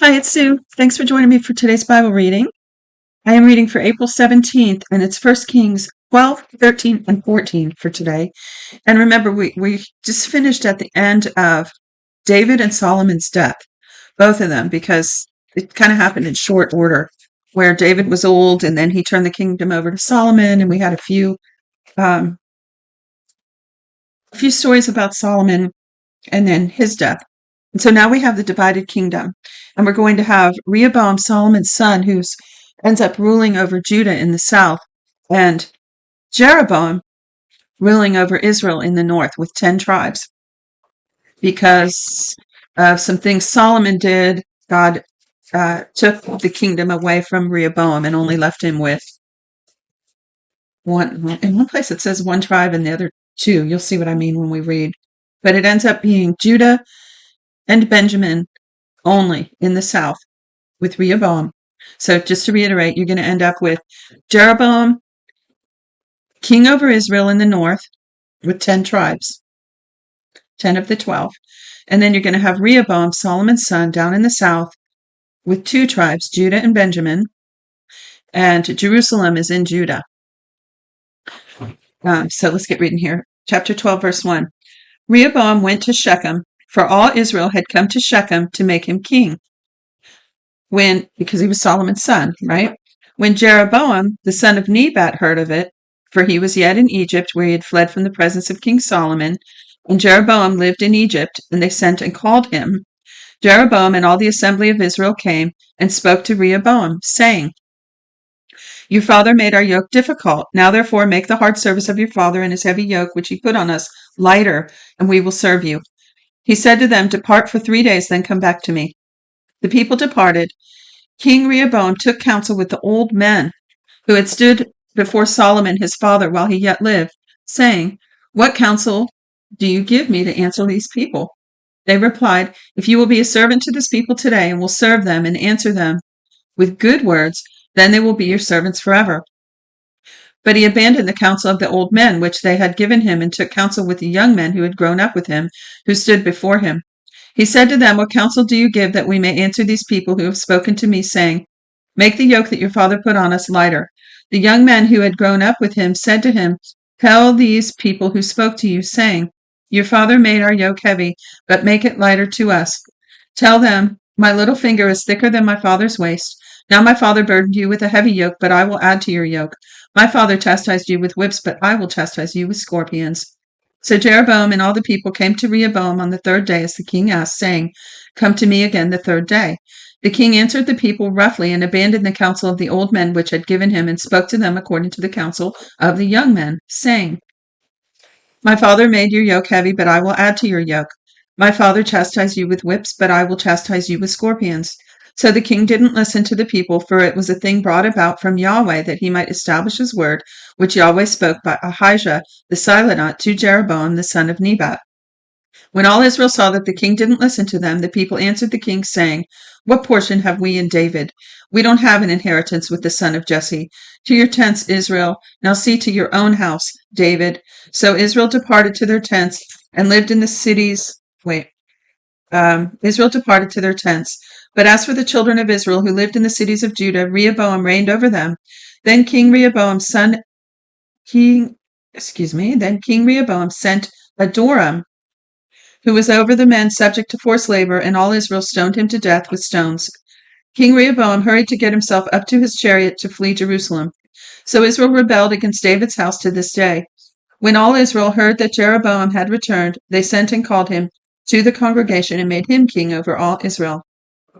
Hi, it's Sue. Thanks for joining me for today's Bible reading. I am reading for April 17th, and it's 1 Kings 12, 13, and 14 for today. And remember, we just finished at the end of David and Solomon's death, both of them, because it kind of happened in short order, where David was old, and then he turned the kingdom over to Solomon, and we had a few stories about Solomon and then his death. And so now we have the divided kingdom, and we're going to have Rehoboam, Solomon's son, who ends up ruling over Judah in the south, and Jeroboam ruling over Israel in the north with 10 tribes. Because of some things Solomon did, God took the kingdom away from Rehoboam and only left him with one. In one place it says one tribe and the other two. You'll see what I mean when we read. But it ends up being Judah and Benjamin only in the south with Rehoboam. So just to reiterate, you're going to end up with Jeroboam, king over Israel in the north with 10 tribes, 10 of the 12. And then you're going to have Rehoboam, Solomon's son, down in the south with 2 tribes, Judah and Benjamin. And Jerusalem is in Judah. So let's get reading here. Chapter 12, verse 1. Rehoboam went to Shechem, for all Israel had come to Shechem to make him king. Because he was Solomon's son, right? When Jeroboam, the son of Nebat, heard of it, for he was yet in Egypt, where he had fled from the presence of King Solomon, and Jeroboam lived in Egypt, and they sent and called him. Jeroboam and all the assembly of Israel came and spoke to Rehoboam, saying, Your father made our yoke difficult. Now therefore make the hard service of your father and his heavy yoke, which he put on us, lighter, and we will serve you. He said to them, Depart for 3 days, then come back to me. The people departed. King Rehoboam took counsel with the old men who had stood before Solomon his father while he yet lived, saying, What counsel do you give me to answer these people? They replied, If you will be a servant to this people today and will serve them and answer them with good words, then they will be your servants forever. But he abandoned the counsel of the old men which they had given him and took counsel with the young men who had grown up with him, who stood before him. He said to them, What counsel do you give that we may answer these people who have spoken to me, saying, Make the yoke that your father put on us lighter? The young men who had grown up with him said to him, Tell these people who spoke to you, saying, Your father made our yoke heavy, but make it lighter to us. Tell them, My little finger is thicker than my father's waist. Now my father burdened you with a heavy yoke, but I will add to your yoke. My father chastised you with whips, but I will chastise you with scorpions. So Jeroboam and all the people came to Rehoboam on the 3rd day, as the king asked, saying, Come to me again the 3rd day. The king answered the people roughly and abandoned the counsel of the old men which had given him, and spoke to them according to the counsel of the young men, saying, My father made your yoke heavy, but I will add to your yoke. My father chastised you with whips, but I will chastise you with scorpions. So the king didn't listen to the people, for it was a thing brought about from Yahweh, that he might establish his word, which Yahweh spoke by Ahijah the Silonite to Jeroboam the son of Nebat. When all Israel saw that the king didn't listen to them, the people answered the king, saying, What portion have we in David? We don't have an inheritance with the son of Jesse. To your tents, Israel. Now see to your own house, David. So Israel departed to their tents and lived in the cities. Israel departed to their tents. But as for the children of Israel who lived in the cities of Judah, Rehoboam reigned over them. Then King Rehoboam sent Adoram, who was over the men subject to forced labor, and all Israel stoned him to death with stones. King Rehoboam hurried to get himself up to his chariot to flee Jerusalem. So Israel rebelled against David's house to this day. When all Israel heard that Jeroboam had returned, they sent and called him to the congregation and made him king over all Israel.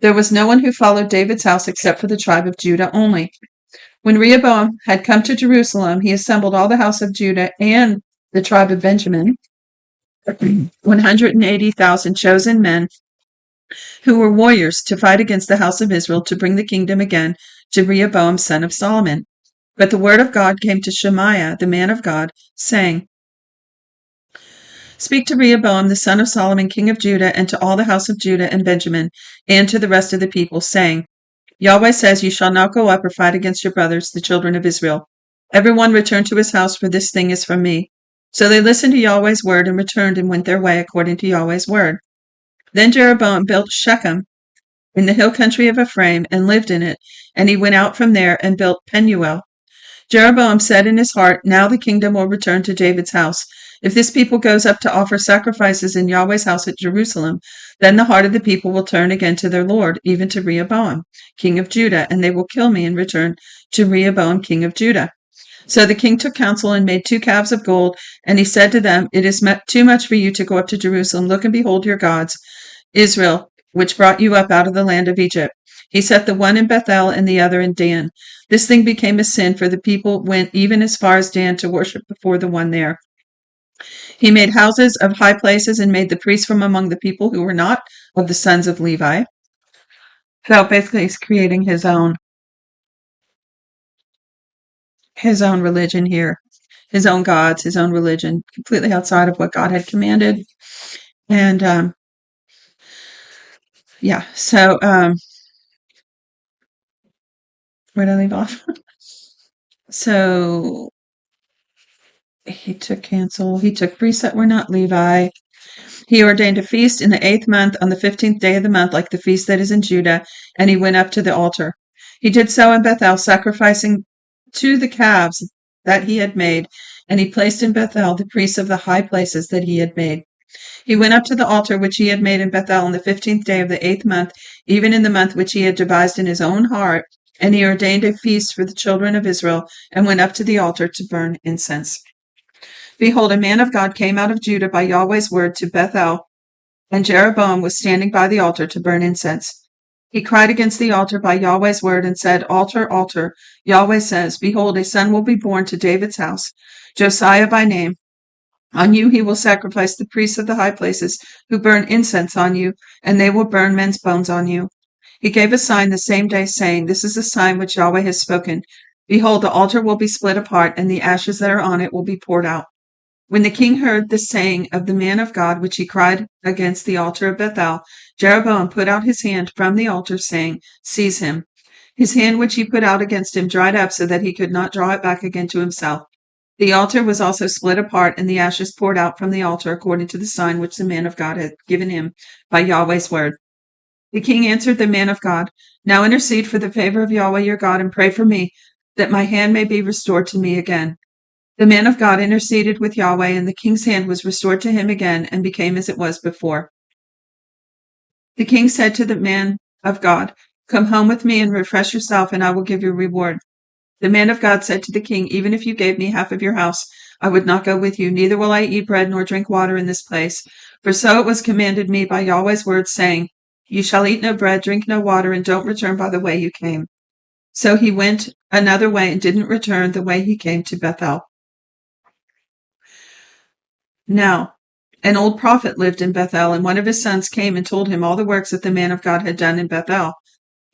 There was no one who followed David's house except for the tribe of Judah only. When Rehoboam had come to Jerusalem, he assembled all the house of Judah and the tribe of Benjamin, 180,000 chosen men who were warriors to fight against the house of Israel to bring the kingdom again to Rehoboam son of Solomon. But the word of God came to Shemaiah, the man of God, saying, Speak to Rehoboam the son of Solomon, king of Judah, and to all the house of Judah and Benjamin, and to the rest of the people, saying, Yahweh says, You shall not go up or fight against your brothers, the children of Israel. Every one return to his house, for this thing is from me. So they listened to Yahweh's word and returned and went their way according to Yahweh's word. Then Jeroboam built Shechem in the hill country of Ephraim, and lived in it. And he went out from there and built Penuel. Jeroboam said in his heart, now the kingdom will return to David's house. If this people goes up to offer sacrifices in Yahweh's house at Jerusalem, then the heart of the people will turn again to their Lord, even to Rehoboam, king of Judah, and they will kill me and return to Rehoboam, king of Judah. So the king took counsel and made 2 calves of gold, and he said to them, it is too much for you to go up to Jerusalem. Look and behold your gods, Israel, which brought you up out of the land of Egypt. He set the one in Bethel and the other in Dan. This thing became a sin, for the people went even as far as Dan to worship before the one there. He made houses of high places and made the priests from among the people who were not of the sons of Levi. So basically he's creating his own religion here, his own gods, his own religion, completely outside of what God had commanded. And so where did I leave off? So he took counsel. He took priests that were not Levi. He ordained a feast in the 8th month on the 15th day of the month, like the feast that is in Judah, and he went up to the altar. He did so in Bethel, sacrificing to the calves that he had made, and he placed in Bethel the priests of the high places that he had made. He went up to the altar which he had made in Bethel on the 15th day of the 8th month, even in the month which he had devised in his own heart, and he ordained a feast for the children of Israel, and went up to the altar to burn incense. Behold, a man of God came out of Judah by Yahweh's word to Bethel, and Jeroboam was standing by the altar to burn incense. He cried against the altar by Yahweh's word and said, Altar, altar. Yahweh says, Behold, a son will be born to David's house, Josiah by name. On you he will sacrifice the priests of the high places who burn incense on you, and they will burn men's bones on you. He gave a sign the same day, saying, This is a sign which Yahweh has spoken. Behold, the altar will be split apart, and the ashes that are on it will be poured out. When the king heard the saying of the man of God, which he cried against the altar of Bethel, Jeroboam put out his hand from the altar, saying, Seize him. His hand which he put out against him dried up, so that he could not draw it back again to himself. The altar was also split apart, and the ashes poured out from the altar, according to the sign which the man of God had given him by Yahweh's word. The king answered the man of God, Now intercede for the favor of Yahweh your God, and pray for me, that my hand may be restored to me again. The man of God interceded with Yahweh, and the king's hand was restored to him again, and became as it was before. The king said to the man of God, Come home with me and refresh yourself, and I will give you reward. The man of God said to the king, Even if you gave me half of your house, I would not go with you, neither will I eat bread nor drink water in this place. For so it was commanded me by Yahweh's word, saying, You shall eat no bread, drink no water, and don't return by the way you came. So he went another way and didn't return the way he came to Bethel. Now, an old prophet lived in Bethel, and one of his sons came and told him all the works that the man of God had done in Bethel.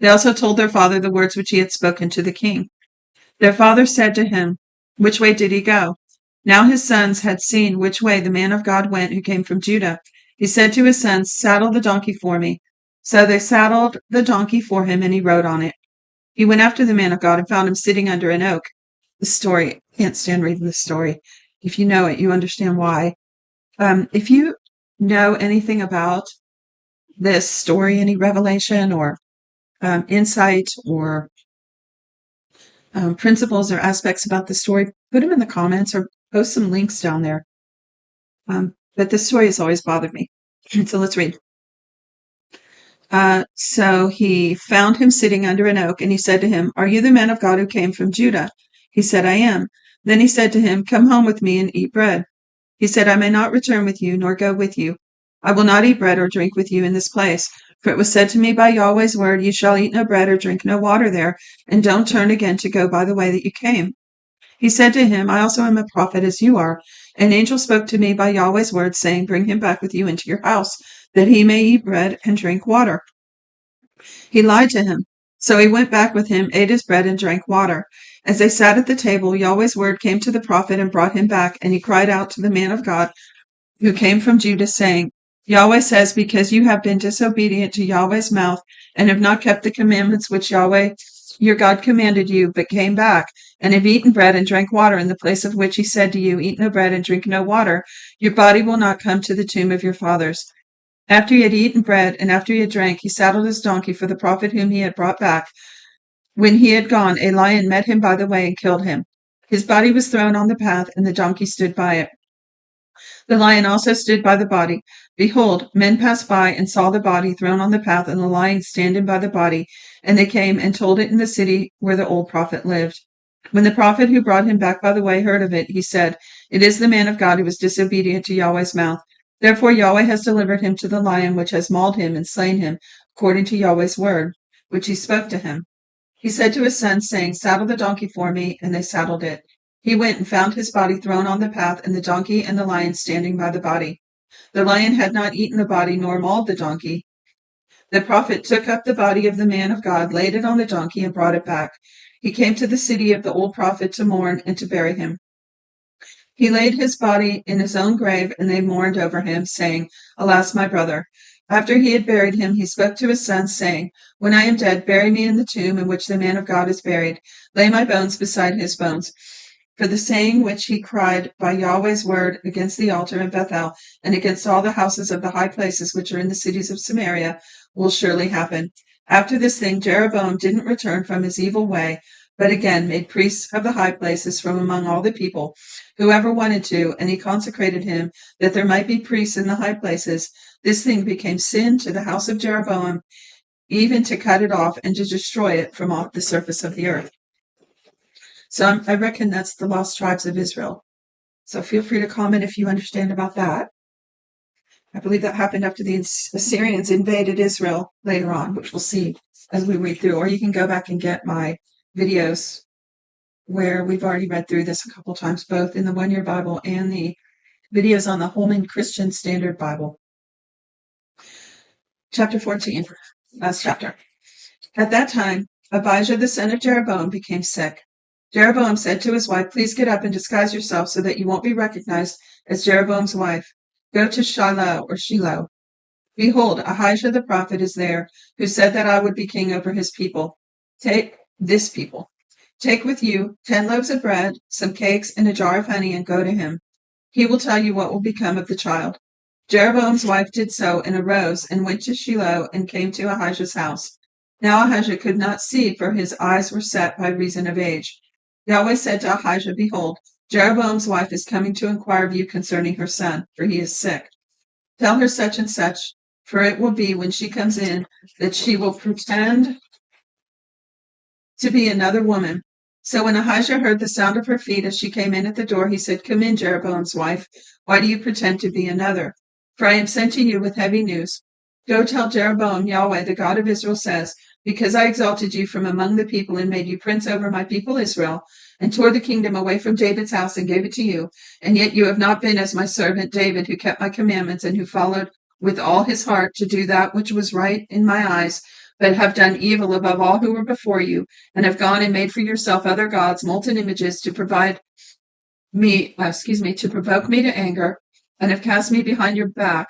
They also told their father the words which he had spoken to the king. Their father said to him, Which way did he go? Now his sons had seen which way the man of God went who came from Judah. He said to his sons, Saddle the donkey for me. So they saddled the donkey for him, and he rode on it. He went after the man of God and found him sitting under an oak. The story, I can't stand reading the story. If you know it, you understand why. If you know anything about this story, any revelation or insight or principles or aspects about the story, put them in the comments or post some links down there. But this story has always bothered me. So let's read. So he found him sitting under an oak, and he said to him, Are you the man of God who came from Judah? He said, I am. Then he said to him, Come home with me and eat bread. He said, I may not return with you, nor go with you. I will not eat bread or drink with you in this place. For it was said to me by Yahweh's word, You shall eat no bread or drink no water there, and don't turn again to go by the way that you came. He said to him, I also am a prophet as you are. An angel spoke to me by Yahweh's word, saying, Bring him back with you into your house, that he may eat bread and drink water. He lied to him. So he went back with him, ate his bread, and drank water. As they sat at the table, Yahweh's word came to the prophet and brought him back, and he cried out to the man of God who came from Judah, saying, Yahweh says, Because you have been disobedient to Yahweh's mouth, and have not kept the commandments which Yahweh your God commanded you, but came back, and have eaten bread and drank water in the place of which he said to you, Eat no bread and drink no water, your body will not come to the tomb of your fathers. After he had eaten bread and after he had drank, he saddled his donkey for the prophet whom he had brought back. When he had gone, a lion met him by the way and killed him. His body was thrown on the path, and the donkey stood by it. The lion also stood by the body. Behold, men passed by and saw the body thrown on the path and the lion standing by the body, and they came and told it in the city where the old prophet lived. When the prophet who brought him back by the way heard of it, he said, "It is the man of God who was disobedient to Yahweh's mouth. Therefore Yahweh has delivered him to the lion which has mauled him and slain him, according to Yahweh's word, which he spoke to him." He said to his sons, saying, "Saddle the donkey for me," and they saddled it. He went and found his body thrown on the path, and the donkey and the lion standing by the body. The lion had not eaten the body nor mauled the donkey. The prophet took up the body of the man of God, laid it on the donkey, and brought it back. He came to the city of the old prophet to mourn and to bury him. He laid his body in his own grave, and they mourned over him, saying, "Alas, my brother." After he had buried him, he spoke to his sons, saying, "When I am dead, bury me in the tomb in which the man of God is buried. Lay my bones beside his bones." For the saying which he cried by Yahweh's word against the altar in Bethel, and against all the houses of the high places which are in the cities of Samaria, will surely happen. After this thing, Jeroboam didn't return from his evil way, but again made priests of the high places from among all the people, whoever wanted to, and he consecrated him that there might be priests in the high places. This thing became sin to the house of Jeroboam, even to cut it off and to destroy it from off the surface of the earth. So I reckon that's the lost tribes of Israel. So feel free to comment if you understand about that. I believe that happened after the Assyrians invaded Israel later on, which we'll see as we read through. Or you can go back and get my videos where we've already read through this a couple times, both in the One Year Bible and the videos on the Holman Christian Standard Bible. Chapter 14, last chapter. At that time, Abijah the son of Jeroboam became sick. Jeroboam said to his wife, "Please get up and disguise yourself so that you won't be recognized as Jeroboam's wife. Go to Shiloh. Behold, Ahijah the prophet is there, who said that I would be king over his people. Take with you 10 loaves of bread, some cakes, and a jar of honey, and go to him. He will tell you what will become of the child." Jeroboam's wife did so, and arose, and went to Shiloh, and came to Ahijah's house. Now Ahijah could not see, for his eyes were set by reason of age. Yahweh said to Ahijah, "Behold, Jeroboam's wife is coming to inquire of you concerning her son, for he is sick. Tell her such and such, for it will be when she comes in that she will pretend to be another woman." So when Ahijah heard the sound of her feet as she came in at the door, he said, "Come in, Jeroboam's wife. Why do you pretend to be another? For I am sent to you with heavy news. Go tell Jeroboam, Yahweh, the God of Israel, says, because I exalted you from among the people and made you prince over my people Israel, and tore the kingdom away from David's house and gave it to you, and yet you have not been as my servant David, who kept my commandments and who followed with all his heart to do that which was right in my eyes, but have done evil above all who were before you, and have gone and made for yourself other gods, molten images, to provoke me to anger, and have cast me behind your back.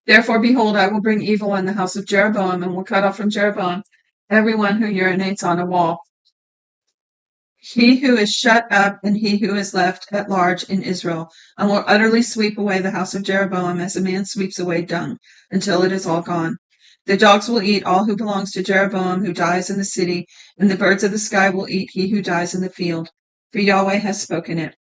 Therefore, behold, I will bring evil on the house of Jeroboam, and will cut off from Jeroboam everyone who urinates on a wall, he who is shut up and he who is left at large in Israel, and will utterly sweep away the house of Jeroboam as a man sweeps away dung, until it is all gone. The dogs will eat all who belongs to Jeroboam who dies in the city, and the birds of the sky will eat he who dies in the field. For Yahweh has spoken it.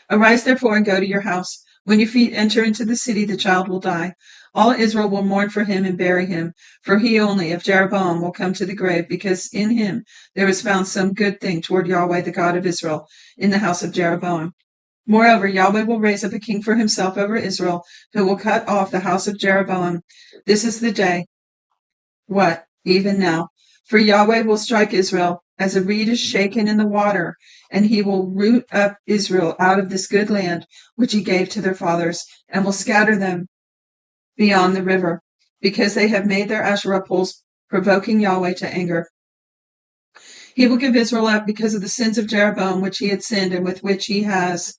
Arise therefore and go to your house. When your feet enter into the city, the child will die. All Israel will mourn for him and bury him, for he only of Jeroboam will come to the grave, because in him there was found some good thing toward Yahweh, the God of Israel, in the house of Jeroboam. Moreover, Yahweh will raise up a king for himself over Israel, who will cut off the house of Jeroboam. This is the day. What? Even now. For Yahweh will strike Israel as a reed is shaken in the water, and he will root up Israel out of this good land which he gave to their fathers, and will scatter them beyond the river, because they have made their Asherah poles, provoking Yahweh to anger. He will give Israel up because of the sins of Jeroboam, which he had sinned, and with which he has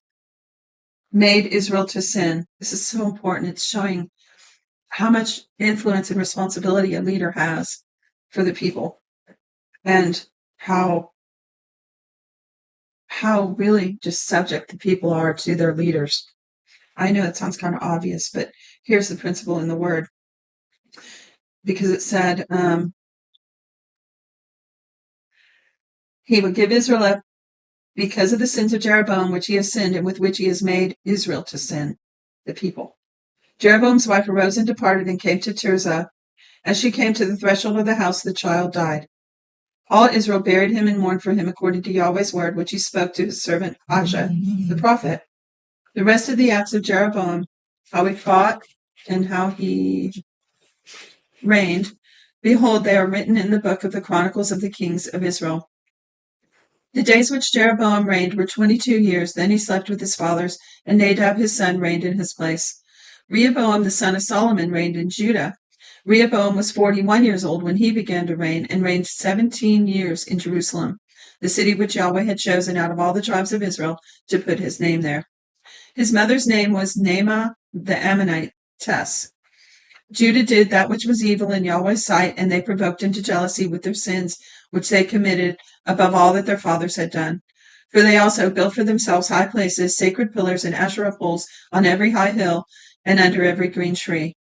made Israel to sin. This is so important. It's showing how much influence and responsibility a leader has for the people, and how really just subject the people are to their leaders. I know it sounds kind of obvious, but here's the principle in the word, because it said he would give Israel up because of the sins of Jeroboam, which he has sinned, and with which he has made Israel to sin, the people. Jeroboam's wife arose and departed and came to Tirzah. As she came to the threshold of the house, the child died. All Israel buried him and mourned for him according to Yahweh's word, which he spoke to his servant Ahijah, the prophet. The rest of the acts of Jeroboam, how he fought and how he reigned, behold, they are written in the book of the Chronicles of the Kings of Israel. The days which Jeroboam reigned were 22 years. Then he slept with his fathers, and Nadab his son reigned in his place. Rehoboam the son of Solomon reigned in Judah. Rehoboam was 41 years old when he began to reign, and reigned 17 years in Jerusalem, the city which Yahweh had chosen out of all the tribes of Israel to put his name there. His mother's name was Naamah the Ammonitess. Judah did that which was evil in Yahweh's sight, and they provoked him to jealousy with their sins, which they committed above all that their fathers had done. For they also built for themselves high places, sacred pillars, and Asherah poles on every high hill and under every green tree.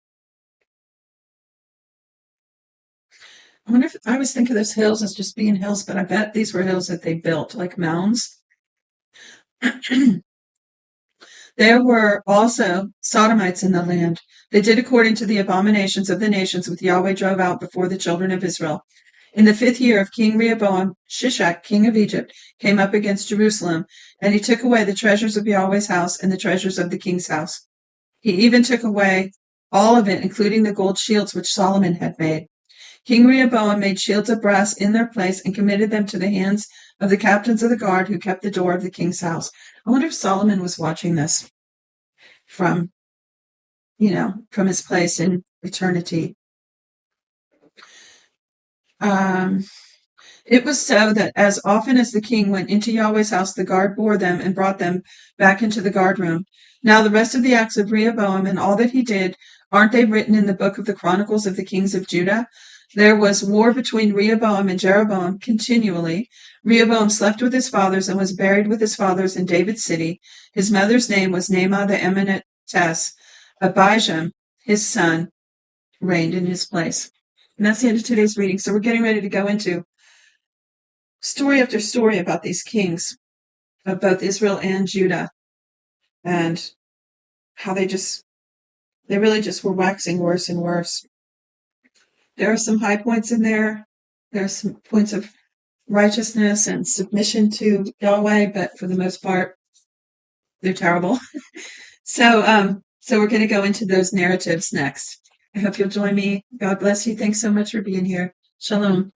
I wonder if I always think of those hills as just being hills, but I bet these were hills that they built, like mounds. There were also Sodomites in the land. They did according to the abominations of the nations which Yahweh drove out before the children of Israel. In the 5th year of King Rehoboam, Shishak, king of Egypt, came up against Jerusalem, and he took away the treasures of Yahweh's house and the treasures of the king's house. He even took away all of it, including the gold shields which Solomon had made. King Rehoboam made shields of brass in their place and committed them to the hands of the captains of the guard who kept the door of the king's house. I wonder if Solomon was watching this from his place in eternity. It was so that as often as the king went into Yahweh's house, the guard bore them and brought them back into the guard room. Now the rest of the acts of Rehoboam and all that he did, aren't they written in the book of the Chronicles of the Kings of Judah? There was war between Rehoboam and Jeroboam continually. Rehoboam slept with his fathers and was buried with his fathers in David's city. His mother's name was Naamah the Ammonitess. Abijam, his son, reigned in his place. And that's the end of today's reading. So we're getting ready to go into story after story about these kings of both Israel and Judah, and how they really just were waxing worse and worse. There are some high points in there. There are some points of righteousness and submission to Yahweh, but for the most part, they're terrible. So we're going to go into those narratives next. I hope you'll join me. God bless you. Thanks so much for being here. Shalom.